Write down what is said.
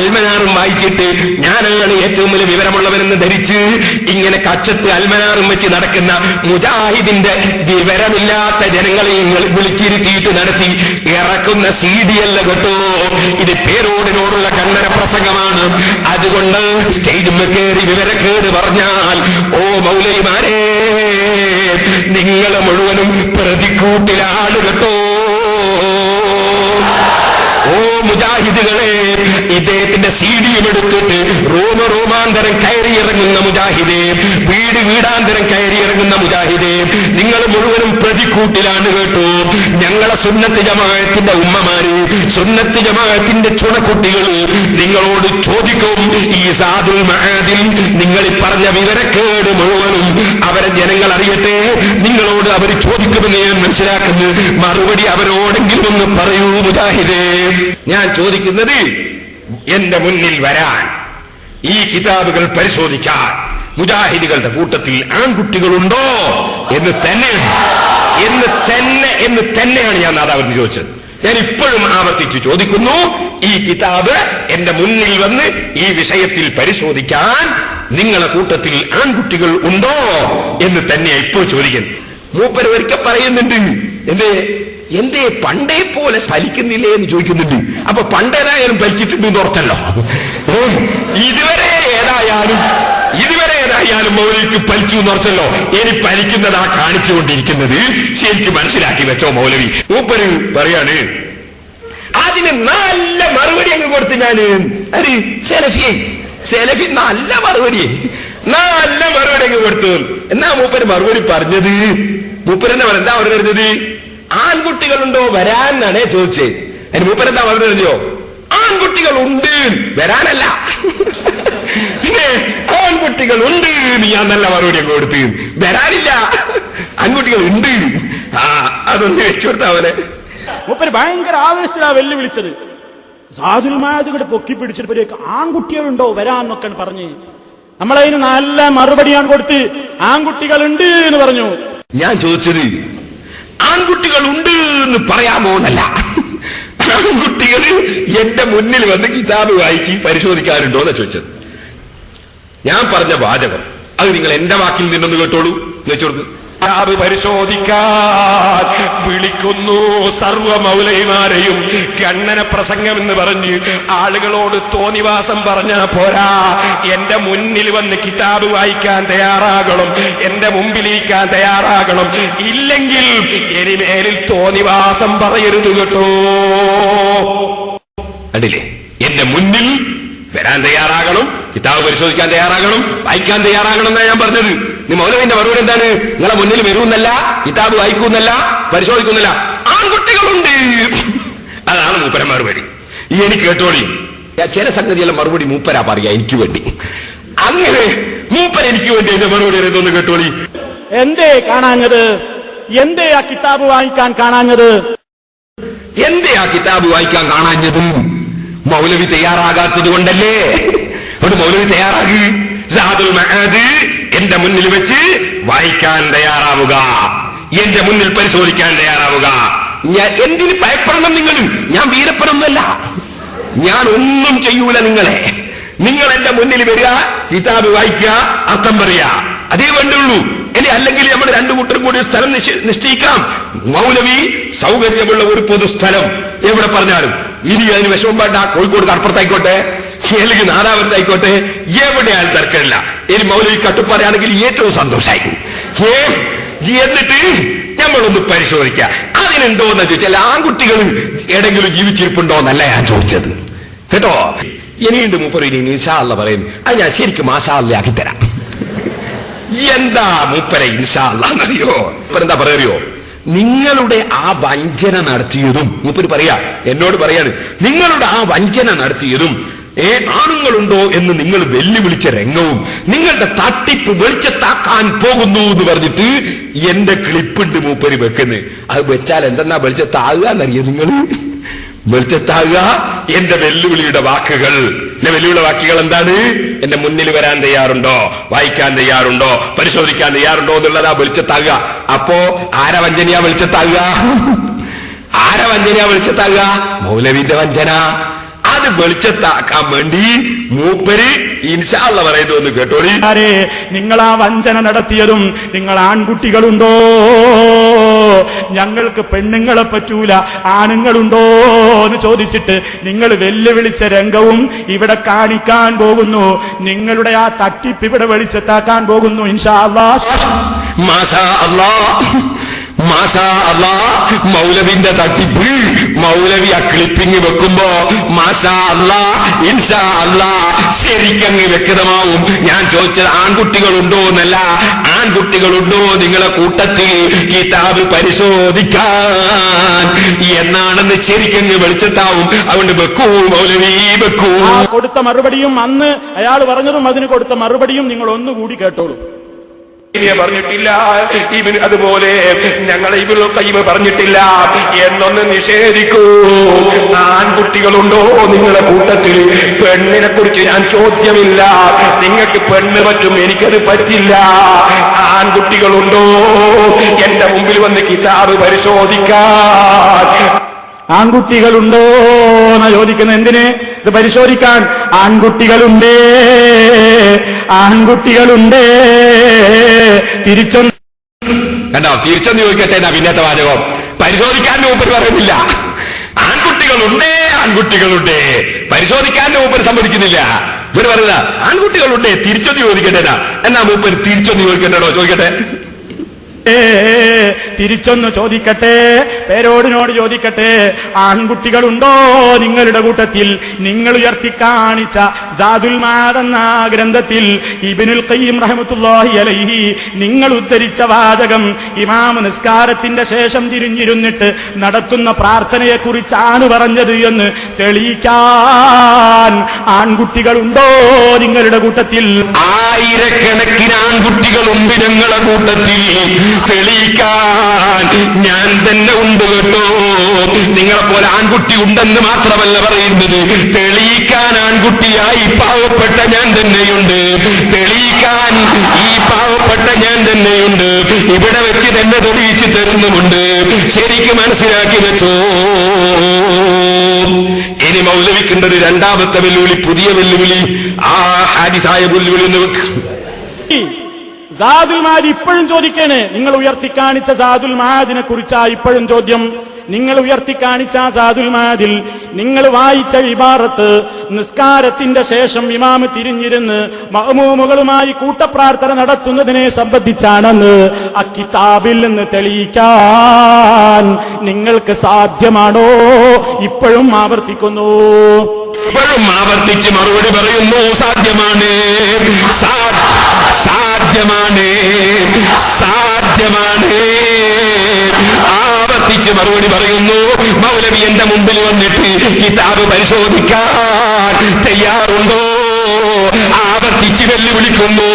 അൽമനാറും വായിച്ചിട്ട് ഞാനാണ് ഏറ്റവും വലിയ വിവരമുള്ളവരെന്ന് ധരിച്ച് ഇങ്ങനെ കച്ചത്ത് അൽമനാറും വെച്ച് നടക്കുന്ന മുജാഹിദിന്റെ വിവരമില്ലാത്ത ജനങ്ങളെ വിളിച്ചിരുത്തിയിട്ട് നടത്തി ഇറക്കുന്ന സീഡിയല്ല കേട്ടോ, ഇത് പേരോടിനോടുള്ള കണ്ണന പ്രസംഗമാണ്. അതുകൊണ്ട് സ്റ്റേജിൽ കയറി വിവരക്കേട് പറഞ്ഞാൽ ഓ മൗലവിമാരെ, നിങ്ങൾ മുഴുവനും പ്രതിക്കൂട്ടിലാണ് കേട്ടോ. ഓ മുജാഹിദുകളെ, ഇദ്ദേഹത്തിന്റെ സീഡിയും എടുത്തിട്ട് റോമാന്തരം കയറിയിറങ്ങുന്ന മുജാഹിദേ, വീടാന്തരം കയറിയിറങ്ങുന്ന മുജാഹിദേ, നിങ്ങൾ മുഴുവനും പ്രതിക്കൂട്ടിലാണ് കേട്ടോ. ഞങ്ങളെ സുന്നത്ത് ജമാഅത്തിന്റെ ഉമ്മമാര്, സുന്നത്ത് ജമാഅത്തിന്റെ ചുണക്കുട്ടികൾ നിങ്ങളോട് ചോദിക്കും, ഈ സാദുൽ മആദിൽ നിങ്ങൾ പറഞ്ഞ വിവരക്കേട് മുഴുവനും അവരെ ജനങ്ങൾ അറിയട്ടെ, നിങ്ങളോട് അവർ ചോദിക്കുമെന്ന് ഞാൻ മനസ്സിലാക്കുന്നു. മറുപടി അവരോടെങ്കിലും ഒന്ന് പറയൂ മുജാഹിദേ. ഞാൻ ചോദിക്കുന്നത്, എന്റെ മുന്നിൽ വരാൻ, ഈ കിതാബുകൾ പരിശോധിക്കാൻ മുജാഹിദുകളുടെ കൂട്ടത്തിൽ ആൺകുട്ടികളുണ്ടോ എന്ന് തന്നെയാണ് ഞാൻ നാദാവിന് ചോദിച്ചത്. ഞാൻ ഇപ്പോഴും ആവർത്തിച്ചു ചോദിക്കുന്നു, ഈ കിതാബ് എന്റെ മുന്നിൽ വന്ന് ഈ വിഷയത്തിൽ പരിശോധിക്കാൻ നിങ്ങളെ കൂട്ടത്തിൽ ആൺകുട്ടികൾ ഉണ്ടോ എന്ന് തന്നെയാ ഇപ്പോൾ ചോദിക്കുന്നു. മൂപ്പര് ഒരിക്കൽ പറയുന്നുണ്ട്, എന്തേ പണ്ടേ പോലെ ഫലിക്കുന്നില്ലേ എന്ന് ചോദിക്കുന്നുണ്ട്. അപ്പൊ പണ്ടേതായാലും ഫലിച്ചിട്ടുണ്ടെന്ന് ഉറച്ചല്ലോ. ഇതുവരെ ഏതായാലും മൗലവിക്ക് ഫലിച്ചു എന്ന് ഉറച്ചല്ലോ. ഇനി ഫലിക്കുന്നതാ കാണിച്ചുകൊണ്ടിരിക്കുന്നത്. ശരിക്കും മനസ്സിലാക്കി വെച്ചോ മൗലവി. മൂപ്പര് പറയാണ്, അതിന് നല്ല മറുപടി അങ്ങ് കൊടുത്ത് ഞാന് സെലഫി നല്ല മറുപടി അങ്ങ് കൊടുത്തു. എന്നാ മൂപ്പര് മറുപടി പറഞ്ഞത്? മൂപ്പരെന്താ പറഞ്ഞത്? ആൺകുട്ടികളുണ്ടോ വരാനാണേ ചോദിച്ചേ. അതിന് മൂപ്പരെന്താ പറഞ്ഞോ? ആൺകുട്ടികൾ ഉണ്ട്, വരാനല്ല. പിന്നെ ആൺകുട്ടികൾ ഉണ്ട് ഞാൻ നല്ല മറുപടി അങ്ങ് കൊടുത്ത്, വരാനില്ല, ആൺകുട്ടികൾ ഉണ്ട്. അതൊന്ന് വെച്ചു കൊടുത്താവലെ. മൂപ്പര് ഭയങ്കര ആവേശത്തിലാ വെല്ലുവിളിച്ചത്. സാദുൽ മആദ് പൊക്കി പിടിച്ചപ്പോഴേക്ക് ആൺകുട്ടികളുണ്ടോ വരാന്നൊക്കെ പറഞ്ഞ് നമ്മളതിന് നല്ല മറുപടിയാണ് കൊടുത്ത് ആൺകുട്ടികളുണ്ട് എന്ന് പറഞ്ഞു. ഞാൻ ചോദിച്ചത് ആൺകുട്ടികൾ ഉണ്ട് എന്ന് പറയാമോ എന്നല്ല, ആൺകുട്ടികൾ എന്റെ മുന്നിൽ വന്ന് കിതാബ് വായിച്ച് പരിശോധിക്കാറുണ്ടോ എന്നാ ചോദിച്ചത്. ഞാൻ പറഞ്ഞ വാചകം അത് നിങ്ങൾ എന്റെ വാക്കിൽ നിന്നൊന്ന് കേട്ടോളൂ. വെച്ചോടുക്ക്. കിതാബ് പരിശോധിക്കാൻ വിളിക്കുന്നു സർവ മൗലവിമാരെയും. കണ്ണന പ്രസംഗം എന്ന് പറഞ്ഞ് ആളുകളോട് തോന്നിവാസം പറഞ്ഞാ പോരാ, എന്റെ മുന്നിൽ വന്ന് കിതാബ് വായിക്കാൻ തയ്യാറാകണം, എന്റെ മുമ്പിലിരിക്കാൻ തയ്യാറാകണം. ഇല്ലെങ്കിൽ ഇനി മേലിൽ തോന്നിവാസം പറയരുത് കേട്ടോ. അടില്ലേ, എന്റെ മുന്നിൽ വരാൻ തയ്യാറാകണം, കിതാബ് പരിശോധിക്കാൻ തയ്യാറാകണം, വായിക്കാൻ തയ്യാറാകണം എന്നാണ് ഞാൻ പറഞ്ഞത്. നീ മൗലവിന്റെ മറുപടി എന്താണ്? നിങ്ങളെ മുന്നിൽ വരുമെന്നല്ല, കിതാബ് വായിക്കുമെന്നല്ല, പരിശോധിക്കുന്നില്ല, ആൺകുട്ടികളുണ്ട്. അതാണ് മൂപ്പര മറുപടി. ഈ എനിക്ക് കേട്ടോളി, ചില സംഗതിയെല്ലാം മറുപടി മൂപ്പരാ പറയാ എനിക്ക് വേണ്ടി. അങ്ങനെ മൂപ്പര എനിക്ക് വേണ്ടി എന്റെ മറുപടി അറിയുന്നൊന്ന് കേട്ടോളി. എന്തേ കാണാഞ്ഞത്? എന്തേ ആ കിതാബ് വായിക്കാൻ കാണാഞ്ഞത്? എന്തേ ആ കിതാബ് വായിക്കാൻ കാണാഞ്ഞത്? മൗലവി തയ്യാറാകാത്തത് കൊണ്ടല്ലേ. ഒരു മൗലവി തയ്യാറാകി സാദുൽ മആദ് എന്റെ മുന്നിൽ വെച്ച് വായിക്കാൻ തയ്യാറാവുക, എന്റെ മുന്നിൽ പരിശോധിക്കാൻ തയ്യാറാവുക. എന്തിന് ഭയപ്പെടണം നിങ്ങൾ? ഞാൻ വീരപ്പനൊന്നുമല്ല, ഞാൻ ഒന്നും ചെയ്യൂല നിങ്ങളെ. നിങ്ങൾ എന്റെ മുന്നിൽ വരിക, കിതാബ് വായിക്കുക, അർത്ഥം പറയുക, അതേ വേണ്ടുള്ളൂ. ഇനി അല്ലെങ്കിൽ നമ്മൾ രണ്ടു കൂട്ടരും കൂടി സ്ഥലം നിശ്ചയിക്കാം. മൗലവി സൗകര്യമുള്ള ഒരു പൊതുസ്ഥലം എവിടെ പറഞ്ഞാലും, ഇനി അതിന് വിഷമം വേണ്ട, കോഴിക്കോട് കടപ്പുറത്തായിക്കോട്ടെ, അല്ലെങ്കിൽ നാദാപുരത്തായിക്കോട്ടെ, എവിടെയാലും തർക്കമില്ല. ഇനി മൗലവി കട്ടുപ്പാറയാണെങ്കിൽ ഏറ്റവും സന്തോഷമായി. എന്നിട്ട് നമ്മളൊന്ന് പരിശോധിക്കുക. അതിനെന്തോന്ന് ചോദിച്ചാൽ ആൺകുട്ടികൾ എവിടെങ്കിലും ജീവിച്ചിരിപ്പുണ്ടോ എന്നല്ല ഞാൻ ചോദിച്ചത് കേട്ടോ. ഇനിയുണ്ട് മൂപ്പര്, ഇനി ഇൻഷാ അല്ലാഹ് പറയും. അത് ഞാൻ ശരിക്കും മാഷാ അല്ലാഹ് ആക്കിത്തരാം. എന്താ മൂപ്പരെ ഇൻഷാ അല്ലാഹ് എന്നറിയോ? എന്താ പറയോ? നിങ്ങളുടെ ആ വഞ്ചന നടത്തിയതും മൂപ്പര് പറയാ, എന്നോട് പറയാണ്, നിങ്ങളുടെ ആ വഞ്ചന നടത്തിയതും ആണുങ്ങളുണ്ടോ എന്ന് നിങ്ങൾ വെല്ലുവിളിച്ച രംഗവും നിങ്ങളുടെ തട്ടിപ്പ് വെളിച്ചത്താക്കാൻ പോകുന്നു എന്ന് പറഞ്ഞിട്ട് എന്റെ ക്ലിപ്പുണ്ട് മൂപ്പര് വെക്കുന്നത്. അത് വെച്ചാൽ എന്തെന്നാ വെളിച്ചത്താകുക എന്നറിയോ നിങ്ങൾ? വെളിച്ചത്താകുക എന്റെ വെല്ലുവിളിയുടെ വാക്കുകൾ. എന്റെ വെല്ലുവിളിയുടെ വാക്കുകൾ എന്താണ്? എന്റെ മുന്നിൽ വരാൻ തയ്യാറുണ്ടോ, വായിക്കാൻ തയ്യാറുണ്ടോ, പരിശോധിക്കാൻ തയ്യാറുണ്ടോ എന്നുള്ളതാ വെളിച്ചത്താകുക. അപ്പോ ആര വഞ്ചനയാ വെളിച്ചത്താകുക? ആര വഞ്ചനയാ വെളിച്ചത്താകുക? മൗലവിന്റെ വഞ്ചന. അത് വെളിച്ചത്താക്കാൻ വേണ്ടി മൂപ്പര് ഇൻഷാ അല്ലാഹ് പറയുന്നു എന്ന് കേട്ടോളി. നിങ്ങൾ ആ വഞ്ചന നടത്തിയതും നിങ്ങൾ ആൺകുട്ടികളുണ്ടോ? ഞങ്ങൾക്ക് പെണ്ണുങ്ങളെ പറ്റൂല, ആണുങ്ങളുണ്ടോ എന്ന് ചോദിച്ചിട്ട് നിങ്ങൾ വെല്ലുവിളിച്ച രംഗവും ഇവിടെ കാണിക്കാൻ പോകുന്നു. നിങ്ങളുടെ ആ തട്ടിപ്പ് ഇവിടെ വെളിച്ചത്താക്കാൻ പോകുന്നു ഇൻഷാ അല്ലാഹ്. മാഷാ അല്ലാഹ്, മാഷാ അല്ലാഹ്. മൗലവിന്റെ തട്ടിപ്പ് മൗലവി ആ ക്ലിപ്പിങ് വെക്കുമ്പോ മാഷാ അല്ലാഹ് ഇൻഷാ അല്ലാഹ് ശരിക്കങ്ങ് വ്യക്തമാവും. ഞാൻ ചോദിച്ചത് ആൺകുട്ടികളുണ്ടോ എന്നല്ല, ആൺകുട്ടികളുണ്ടോ നിങ്ങളെ കൂട്ടത്തിൽ കിതാബ് പരിശോധിക്കാൻ എന്നാണെന്ന് ശരിക്കങ്ങ് വെളിച്ചത്താവും. അതുകൊണ്ട് വെക്കൂ മൗലവി, വെക്കൂ. കൊടുത്ത മറുപടിയും അന്ന് അയാൾ പറഞ്ഞതും അതിന് കൊടുത്ത മറുപടിയും നിങ്ങൾ ഒന്നുകൂടി കേട്ടോളൂ. പറഞ്ഞിട്ടില്ല അതുപോലെ ഞങ്ങളെ ഇബ്നുൽ ഖയ്യിം പറഞ്ഞിട്ടില്ല എന്നൊന്ന് നിഷേധിക്കൂ. ആൺകുട്ടികളുണ്ടോ നിങ്ങളെ കൂട്ടത്തിൽ? പെണ്ണിനെ കുറിച്ച് ഞാൻ ചോദ്യമില്ല. നിങ്ങൾക്ക് പെണ്ണ് പറ്റും, എനിക്കത് പറ്റില്ല. ആൺകുട്ടികളുണ്ടോ എന്റെ മുമ്പിൽ വന്ന് കിതാബ് പരിശോധിക്കാൻ? ആൺകുട്ടികളുണ്ടോ എന്നാ ചോദിക്കുന്നത്. എന്തിന്? ഇത് പരിശോധിക്കാൻ. ആൺകുട്ടികളുണ്ടേ, ആൺകുട്ടികളുണ്ടേ. തിരിച്ചൊന്ന് കണ്ടോ, തിരിച്ചൊന്ന് ചോദിക്കട്ടെ എന്നാ പിന്നത്തെ വാചകം. പരിശോധിക്കാൻ്റെ മൂപ്പർ പറയുന്നില്ല. ആൺകുട്ടികളുണ്ടേ, ആൺകുട്ടികളുണ്ടേ. പരിശോധിക്കാൻ്റെ മൂപ്പർ സമ്മതിക്കുന്നില്ല. ഇവർ പറയുക ആൺകുട്ടികളുണ്ടേ, തിരിച്ചൊന്ന് ചോദിക്കട്ടെ എന്നാ മൂപ്പർ തിരിച്ചൊന്ന് ചോദിക്കണ്ടോ? ചോദിക്കട്ടെ, തിരിച്ചൊന്ന് ചോദിക്കട്ടെ, പേരോടിനോട് ചോദിക്കട്ടെ. ആൺകുട്ടികളുണ്ടോ നിങ്ങളുടെ കൂട്ടത്തിൽ? നിങ്ങൾ ഉയർത്തി കാണിച്ച സാദുൽ മആദ് എന്ന ഗ്രന്ഥത്തിൽ ഇബ്നുൽ ഖയ്യിം റഹ്മത്തുള്ളാഹി അലൈഹി നിങ്ങൾ ഉദ്ധരിച്ച വാചകം ഇമാം നിസ്കാരത്തിന്റെ ശേഷം തിരിഞ്ഞിരുന്നിട്ട് നടത്തുന്ന പ്രാർത്ഥനയെ കുറിച്ചാണ് പറഞ്ഞത് എന്ന് തെളിയിക്കാൻ ആൺകുട്ടികളുണ്ടോ നിങ്ങളുടെ കൂട്ടത്തിൽ? ആയിരക്കണക്കിന് ആൺകുട്ടികളുണ്ട് ഞങ്ങളുടെ കൂട്ടത്തിൽ. തെളിയിക്കാൻ ഞാൻ തന്നെ ഉണ്ട് കേട്ടോ. നിങ്ങളെ പോലെ ആൺകുട്ടി ഉണ്ടെന്ന് മാത്രമല്ല പറയുന്നത്, തെളിയിക്കാൻ ആൺകുട്ടിയായി പാവപ്പെട്ട ഞാൻ തന്നെയുണ്ട്. തെളിയിക്കാൻ ഈ പാവപ്പെട്ട ഞാൻ തന്നെയുണ്ട്. ഇവിടെ വെച്ച് തന്നെ തെളിയിച്ചു തരുന്നുമുണ്ട്. ശരിക്കും മനസ്സിലാക്കി വെച്ചോ. ഇനി മൗലവിക്കേണ്ടത് രണ്ടാമത്തെ വെല്ലുവിളി, പുതിയ വെല്ലുവിളി. ആ ഹാദിസായ വെല്ലുവിളി ഒന്ന് വെക്ക്. സാദുൽ മആദ് ഇപ്പോഴും ചോദിക്കാണ്. നിങ്ങൾ ഉയർത്തി കാണിച്ച സാദുൽ മആദിനെ കുറിച്ചാ ഇപ്പോഴും ചോദ്യം. നിങ്ങൾ ഉയർത്തി കാണിച്ച സാദുൽ മആദിൽ നിങ്ങൾ വായിച്ച ഇബാറത്ത് നിസ്കാരത്തിന്റെ ശേഷം ഇമാം തിരിഞ്ഞിരുന്ന് മഅ്മൂമുകളുമായി കൂട്ടപ്രാർത്ഥന നടത്തുന്നതിനെ സംബന്ധിച്ചാണെന്ന് ആ കിതാബിൽ നിന്ന് തെളിയിക്കാൻ നിങ്ങൾക്ക് സാധ്യമാണോ? ഇപ്പോഴും ആവർത്തിക്കുന്നു, ഇപ്പോഴും ആവർത്തിച്ച് മറുപടി പറയുന്നു. സാധ്യമാണ്, സാധ്യമാണ്, സാധ്യമാണ്. ആവർത്തിച്ച് മറുപടി പറയുന്നു. മൗലവി എന്റെ മുമ്പിൽ വന്നിട്ട് കിതാബ് പരിശോധിക്കാൻ തയ്യാറുണ്ടോ? ആവർത്തിച്ച് വെല്ലുവിളിക്കുന്നു.